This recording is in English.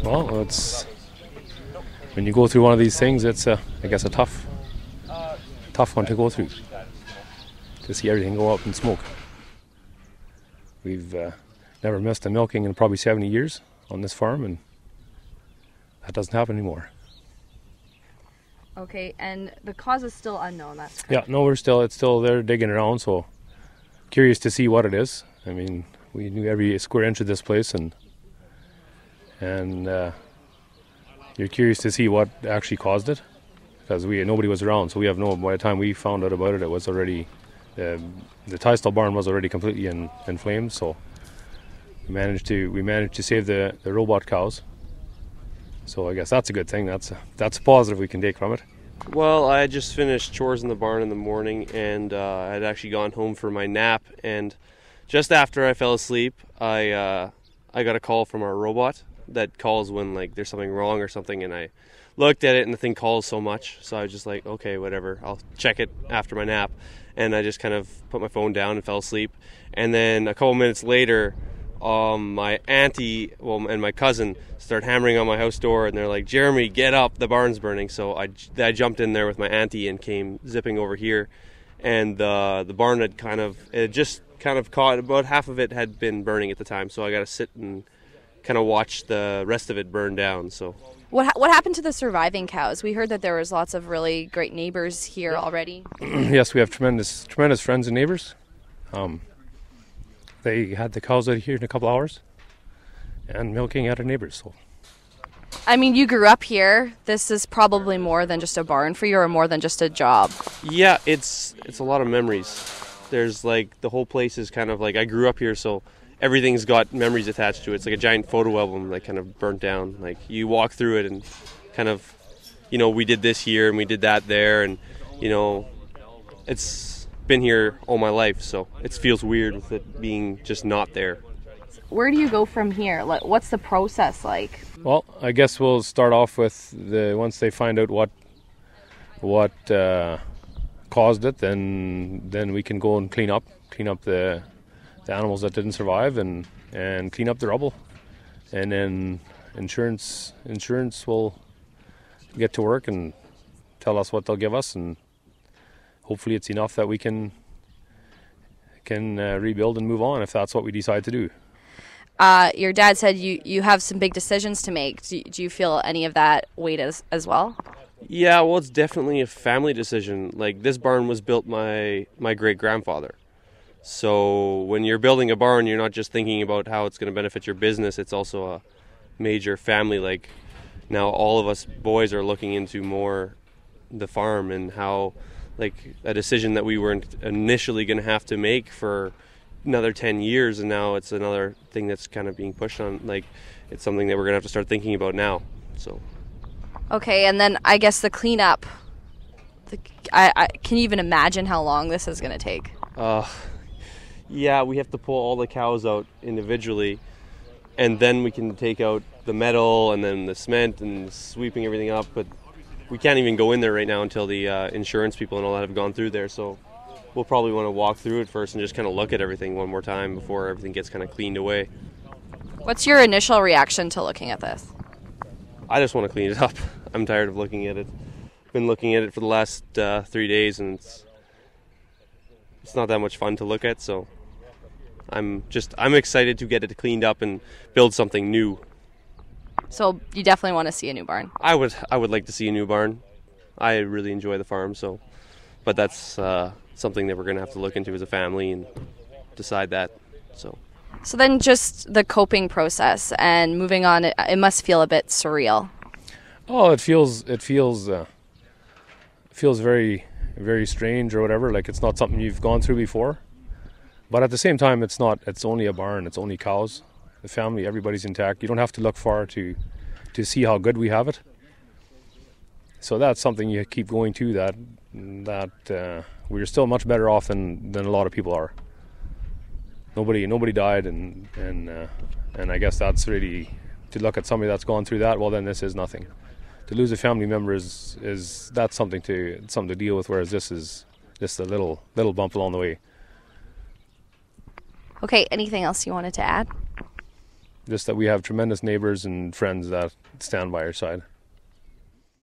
Well, it's when you go through one of these things, it's I guess a tough one to go through, to see everything go up in smoke. We've never missed a milking in probably 70 years on this farm, and that doesn't happen anymore. Okay, and the cause is still unknown, that's correct? Yeah, no, it's still there digging around, so curious to see what it is. I mean, we knew every square inch of this place, and you're curious to see what actually caused it, because nobody was around, so we have by the time we found out about it, it was already, the tie-stall barn was already completely in flames, so we managed to save the robot cows. So I guess that's a good thing. That's a positive we can take from it. Well, I had just finished chores in the barn in the morning, and I had actually gone home for my nap. And just after I fell asleep, I got a call from our robot that calls when there's something wrong or something. And I looked at it, and the thing calls so much, so I was just like, okay, whatever. I'll check it after my nap. And I just kind of put my phone down and fell asleep. And then a couple minutes later, my auntie and my cousin start hammering on my house door, and they're like, Jeremy, get up, the barn's burning. So I jumped in there with my auntie and came zipping over here, and the barn had just caught, about half of it had been burning at the time, so I got to sit and kind of watch the rest of it burn down. So what happened to the surviving cows? We heard that there was lots of really great neighbors here already. Yes, we have tremendous friends and neighbors. They had the cows out here in a couple hours and milking at our neighbors. So, I mean, you grew up here. This is probably more than just a barn for you, or more than just a job. Yeah, it's a lot of memories. There's the whole place is kind of I grew up here, so everything's got memories attached to it. It's like a giant photo album kind of burnt down. You walk through it and kind of, we did this here and we did that there, and it's been here all my life, so it feels weird with it being just not there. Where do you go from here? What's the process like? Well, I guess we'll start off with once they find out what caused it, then we can go and clean up the animals that didn't survive, and clean up the rubble, and then insurance will get to work and tell us what they'll give us, and hopefully it's enough that we can rebuild and move on if that's what we decide to do. Your dad said you have some big decisions to make. Do you feel any of that weight as well? Yeah, well, it's definitely a family decision. This barn was built my great-grandfather. So when you're building a barn, you're not just thinking about how it's going to benefit your business. It's also a major family. Now all of us boys are looking into more the farm, and how a decision that we weren't initially going to have to make for another 10 years, and now it's another thing that's kind of being pushed on. It's something that we're going to have to start thinking about now. So. Okay, and then I guess the cleanup, can you even imagine how long this is going to take? Yeah, we have to pull all the cows out individually, and then we can take out the metal and then the cement and sweeping everything up, but we can't even go in there right now until the insurance people and all that have gone through there, so we'll probably want to walk through it first and just kind of look at everything one more time before everything gets kind of cleaned away. What's your initial reaction to looking at this? I just want to clean it up. I'm tired of looking at it. Been looking at it for the last 3 days, and it's not that much fun to look at, so I'm excited to get it cleaned up and build something new. So you definitely want to see a new barn? I would like to see a new barn. I really enjoy the farm, but that's something that we're going to have to look into as a family and decide that. So then just the coping process and moving on, it must feel a bit surreal. Oh, it feels very, very strange or whatever. It's not something you've gone through before. But at the same time, it's only a barn, it's only cows. The family, everybody's intact. You don't have to look far to see how good we have it. So that's something you keep going to, that we're still much better off than a lot of people are. Nobody died, and I guess that's really, to look at somebody that's gone through that, well, then this is nothing. To lose a family member is that's something to deal with, whereas this is just a little bump along the way. Okay, anything else you wanted to add? Just that we have tremendous neighbors and friends that stand by our side.